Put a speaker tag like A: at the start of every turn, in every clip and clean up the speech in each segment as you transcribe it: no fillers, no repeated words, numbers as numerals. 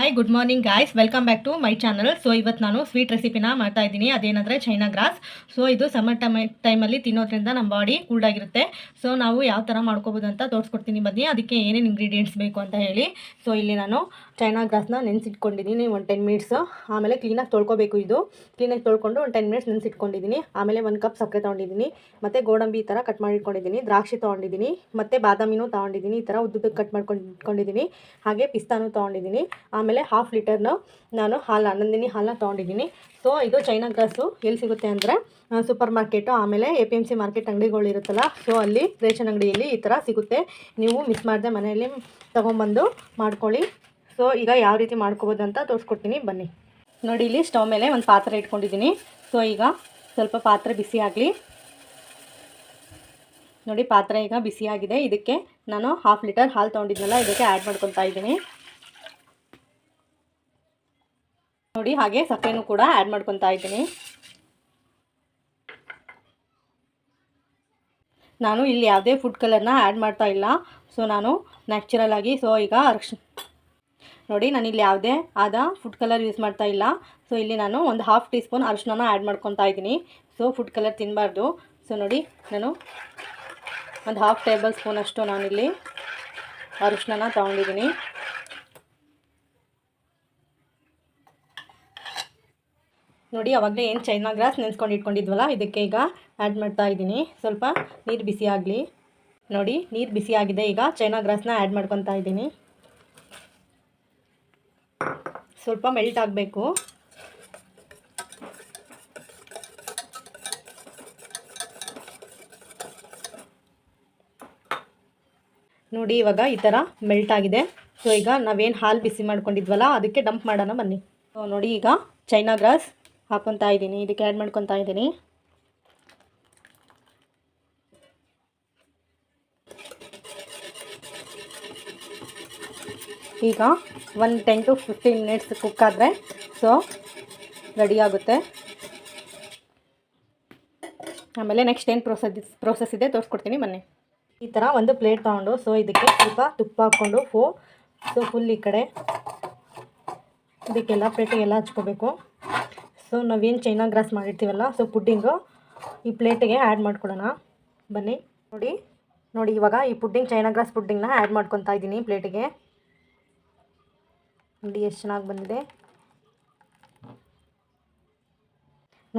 A: Hi good morning guys, welcome back to my channel. So ಇವತ್ತು ನಾನು sweet ರೆಸಿಪಿನ ಮಾಡ್ತಾ ಇದ್ದೀನಿ. ಅದೇನಂದರೆ ಚೈನಾ ಗ್ರಾಸ್. ಸೊ ಇದು ಸಮ್ಮರ್ ಟೈಮಲ್ಲಿ ತಿನ್ನೋದ್ರಿಂದ ನಮ್ಮ ಬಾಡಿ ಕೂಲ್ಡ್ ಆಗಿರುತ್ತೆ. ಸೊ ನಾವು ಯಾವ ಥರ ಮಾಡ್ಕೋಬೋದು ಅಂತ ತೋರಿಸ್ಕೊಡ್ತೀನಿ ಬನ್ನಿ. ಅದಕ್ಕೆ ಏನೇನು ಇಂಗ್ರೀಡಿಯೆಂಟ್ಸ್ ಬೇಕು ಅಂತ ಹೇಳಿ. ಸೊ ಇಲ್ಲಿ ನಾನು ಚೈನಾ ಗ್ರಾಸ್ನ ನೆನೆಸಿಟ್ಕೊಂಡಿದ್ದೀನಿ ಒಂದು 10 ಮಿನಿಟ್ಸು. ಆಮೇಲೆ ಕ್ಲೀನಾಗಿ ತೊಳ್ಕೊಬೇಕು. ಇದು ಕ್ಲೀನಾಗಿ ತೊಳ್ಕೊಂಡು ಒಂದು 10 ಮಿನಿಟ್ಸ್ ನೆನೆಸಿಟ್ಕೊಂಡಿದ್ದೀನಿ. ಆಮೇಲೆ 1 ಕಪ್ ಸಕ್ಕರೆ ತೊಗೊಂಡಿದ್ದೀನಿ. ಮತ್ತು ಗೋಡಂಬಿ ಈ ಥರ ಕಟ್ ಮಾಡಿ ಇಟ್ಕೊಂಡಿದ್ದೀನಿ. ದ್ರಾಕ್ಷಿ ತೊಗೊಂಡಿದ್ದೀನಿ. ಮತ್ತು ಬಾದಾಮಿನೂ ತೊಗೊಂಡಿದ್ದೀನಿ. ಈ ಥರ ಉದ್ದುದ್ದಕ್ಕೆ ಕಟ್ ಮಾಡ್ಕೊಂಡು ಇಟ್ಕೊಂಡಿದ್ದೀನಿ. ಹಾಗೆ ಪಿಸ್ತಾನು ತೊಗೊಂಡಿದ್ದೀನಿ. ಆಮೇಲೆ 1/2 ಲೀಟರ್ನ ನಾನು ನಂದಿನಿ ಹಾಲನ್ನ ತೊಗೊಂಡಿದ್ದೀನಿ. ಸೊ ಇದು ಚೈನಾ ಗ್ರಾಸು ಎಲ್ಲಿ ಸಿಗುತ್ತೆ ಅಂದರೆ ಸೂಪರ್ ಮಾರ್ಕೆಟು, ಆಮೇಲೆ APMC ಮಾರ್ಕೆಟ್ ಅಂಗಡಿಗಳು ಇರುತ್ತಲ್ಲ, ಸೊ ಅಲ್ಲಿ ರೇಷನ್ ಅಂಗಡಿಯಲ್ಲಿ ಈ ಥರ ಸಿಗುತ್ತೆ. ನೀವು ಮಿಸ್ ಮಾಡದೆ ಮನೆಯಲ್ಲಿ ತೊಗೊಂಬಂದು ಮಾಡ್ಕೊಳ್ಳಿ. ಸೊ ಈಗ ಯಾವ ರೀತಿ ಮಾಡ್ಕೋಬೋದು ಅಂತ ತೋರಿಸ್ಕೊಡ್ತೀನಿ ಬನ್ನಿ. ನೋಡಿ, ಇಲ್ಲಿ ಸ್ಟವ್ ಮೇಲೆ ಒಂದು ಪಾತ್ರೆ ಇಟ್ಕೊಂಡಿದ್ದೀನಿ. ಸೊ ಈಗ ಸ್ವಲ್ಪ ಪಾತ್ರೆ ಬಿಸಿ ಆಗಲಿ. ನೋಡಿ, ಪಾತ್ರೆ ಈಗ ಬಿಸಿಯಾಗಿದೆ. ಇದಕ್ಕೆ ನಾನು 1/2 ಲೀಟರ್ ಹಾಲು ತೊಗೊಂಡಿದ್ನಲ್ಲ, ಇದಕ್ಕೆ ಆ್ಯಡ್ ಮಾಡ್ಕೊತಾ ಇದ್ದೀನಿ. ನೋಡಿ, ಹಾಗೆ ಸಕ್ಕರೆನೂ ಕೂಡ ಆ್ಯಡ್ ಮಾಡ್ಕೊತಾ ಇದ್ದೀನಿ. ನಾನು ಇಲ್ಲಿ ಯಾವುದೇ ಫುಡ್ ಕಲರ್ನ ಆ್ಯಡ್ ಮಾಡ್ತಾ ಇಲ್ಲ. ಸೊ ನಾನು ನ್ಯಾಚುರಲ್ ಆಗಿ, ಸೊ ಈಗ ನೋಡಿ, ನಾನು ಇಲ್ಲಿ ಯಾವುದೇ ಆದ ಫುಡ್ ಕಲರ್ ಯೂಸ್ ಮಾಡ್ತಾ ಇಲ್ಲ. ಸೊ ಇಲ್ಲಿ ನಾನು ಒಂದು 1/2 ಟೀ ಸ್ಪೂನ್ ಅರಿಶಿನ ಆ್ಯಡ್ ಮಾಡ್ಕೊತಾ ಇದ್ದೀನಿ. ಸೊ ಫುಡ್ ಕಲರ್ ತಿನ್ನಬಾರ್ದು. ಸೊ ನೋಡಿ, ನಾನು ಒಂದು 1/2 ಟೇಬಲ್ ಸ್ಪೂನ್ ಅಷ್ಟು ನಾನಿಲ್ಲಿ ಅರಿಶಿನ ತೊಗೊಂಡಿದ್ದೀನಿ. ನೋಡಿ, ಅವಾಗಲೇ ಏನು ಚೈನಾ ಗ್ರಾಸ್ ನೆನೆಸ್ಕೊಂಡು ಇಟ್ಕೊಂಡಿದ್ವಲ್ಲ, ಇದಕ್ಕೆ ಈಗ ಆ್ಯಡ್ ಮಾಡ್ತಾ ಇದ್ದೀನಿ. ಸ್ವಲ್ಪ ನೀರು ಬಿಸಿ ಆಗಲಿ. ನೋಡಿ, ನೀರು ಬಿಸಿ ಆಗಿದೆ. ಈಗ ಚೈನಾ ಗ್ರಾಸ್ನ ಆ್ಯಡ್ ಮಾಡ್ಕೊತಾ ಇದ್ದೀನಿ. ಸ್ವಲ್ಪ ಮೆಲ್ಟ್ ಆಗಬೇಕು. ನೋಡಿ, ಇವಾಗ ಈ ಥರ ಮೆಲ್ಟ್ ಆಗಿದೆ. ಸೊ ಈಗ ನಾವೇನು ಹಾಲು ಬಿಸಿ ಮಾಡ್ಕೊಂಡಿದ್ವಲ್ಲ, ಅದಕ್ಕೆ ಡಂಪ್ ಮಾಡೋಣ ಬನ್ನಿ. ಸೊ ನೋಡಿ, ಈಗ ಚೈನಾ ಗ್ರಾಸ್ ಹಾಕ್ಕೊತಾ ಇದ್ದೀನಿ. ಇದಕ್ಕೆ ಆ್ಯಡ್ ಮಾಡ್ಕೊತಾ ಇದ್ದೀನಿ. ಈಗ ಒಂದು 10 to 15 ಮಿನಿಟ್ಸ್ ಕುಕ್ ಆದರೆ ಸೊ ರೆಡಿ ಆಗುತ್ತೆ. ಆಮೇಲೆ ನೆಕ್ಸ್ಟ್ ಏನು ಪ್ರೋಸೆಸ್ ಇದೆ ತೋರಿಸ್ಕೊಡ್ತೀನಿ ಬನ್ನಿ. ಈ ಥರ ಒಂದು ಪ್ಲೇಟ್ ತೊಗೊಂಡು, ಸೊ ಇದಕ್ಕೆ ಸ್ವಲ್ಪ ತುಪ್ಪ ಹಾಕ್ಕೊಂಡು ಸೊ ಫುಲ್ ಈ ಕಡೆ ಇದಕ್ಕೆಲ್ಲ ಪ್ಲೇಟಿಗೆಲ್ಲ ಹಚ್ಕೋಬೇಕು. ಸೊ ನಾವೇನು ಚೈನಾ ಗ್ರಾಸ್ ಮಾಡಿರ್ತೀವಲ್ಲ, ಸೊ ಪುಡ್ಡಿಂಗು ಈ ಪ್ಲೇಟಿಗೆ ಆ್ಯಡ್ ಮಾಡ್ಕೊಳ್ಳೋಣ ಬನ್ನಿ. ನೋಡಿ ಇವಾಗ ಈ ಪುಡ್ಡಿಂಗ್, ಚೈನಾ ಗ್ರಾಸ್ ಪುಡ್ಡಿಂಗ್ನ ಆ್ಯಡ್ ಮಾಡ್ಕೊತಾ ಇದ್ದೀನಿ ಪ್ಲೇಟಿಗೆ. ನೋಡಿ ಎಷ್ಟು ಚೆನ್ನಾಗಿ ಬಂದಿದೆ.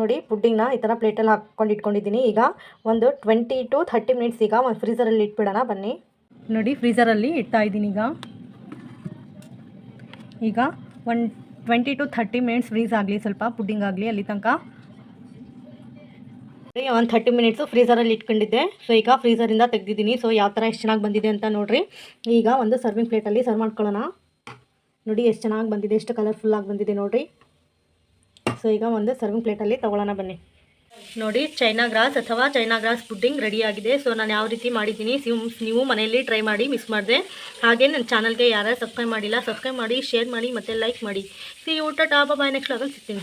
A: ನೋಡಿ, ಪುಡ್ಡಿಂಗ್ನ ಈ ಥರ ಪ್ಲೇಟಲ್ಲಿ ಹಾಕ್ಕೊಂಡು ಇಟ್ಕೊಂಡಿದ್ದೀನಿ. ಈಗ ಒಂದು 20 to 30 ಮಿನಿಟ್ಸ್ ಈಗ ಒಂದು ಫ್ರೀಝರಲ್ಲಿ ಇಟ್ಬಿಡೋಣ ಬನ್ನಿ. ನೋಡಿ, ಫ್ರೀಝರಲ್ಲಿ ಇಡ್ತಾ ಇದ್ದೀನಿ. ಈಗ ಒಂದು 20 to 30 ಮಿನಿಟ್ಸ್ ಫ್ರೀಸ್ ಆಗಲಿ, ಸ್ವಲ್ಪ ಪುಡ್ಡಿಂಗ್ ಆಗಲಿ ಅಲ್ಲಿ ತನಕ. ಒಂದು 30 ಮಿನಿಟ್ಸು ಫ್ರೀಝರಲ್ಲಿ ಇಟ್ಕೊಂಡಿದ್ದೆ. ಸೊ ಈಗ ಫ್ರೀಝರಿಂದ ತೆಗೆದಿದ್ದೀನಿ. ಸೊ ಯಾವ ಥರ ಎಷ್ಟು ಚೆನ್ನಾಗಿ ಬಂದಿದೆ ಅಂತ ನೋಡಿರಿ. ಈಗ ಒಂದು ಸರ್ವಿಂಗ್ ಪ್ಲೇಟಲ್ಲಿ ಸರ್ವ್ ಮಾಡ್ಕೊಳ್ಳೋಣ. ನೋಡಿ ಎಷ್ಟು ಚೆನ್ನಾಗಿ ಬಂದಿದೆ, ಎಷ್ಟು ಕಲರ್ಫುಲ್ಲಾಗಿ ಬಂದಿದೆ ನೋಡಿರಿ. ಸೊ ಈಗ ಒಂದು ಸರ್ವಿಂಗ್ ಪ್ಲೇಟಲ್ಲಿ ತೊಗೊಳ್ಳೋಣ ಬನ್ನಿ. ನೋಡಿ, ಚೈನಾ ಗ್ರಾಸ್ ಅಥವಾ ಚೈನಾ ಗ್ರಾಸ್ ಪುಡ್ಡಿಂಗ್ ರೆಡಿಯಾಗಿದೆ. ಸೊ ನಾನು ಯಾವ ರೀತಿ ಮಾಡಿದ್ದೀನಿ ನೀವು ಮನೆಯಲ್ಲಿ ಟ್ರೈ ಮಾಡಿ, ಮಿಸ್ ಮಾಡಿದೆ. ಹಾಗೆ ನನ್ನ ಚಾನಲ್ಗೆ ಯಾರು ಸಬ್ಸ್ಕ್ರೈಬ್ ಮಾಡಿಲ್ಲ, ಸಬ್ಸ್ಕ್ರೈಬ್ ಮಾಡಿ, ಶೇರ್ ಮಾಡಿ ಮತ್ತು ಲೈಕ್ ಮಾಡಿ. ಸಿ ಊಟ ಟಾಪ್ ಬಾಯ್. ನೆಕ್ಸ್ಟ್ ಲೆವೆಲ್ ಸಿಗ್ತೀನಿ.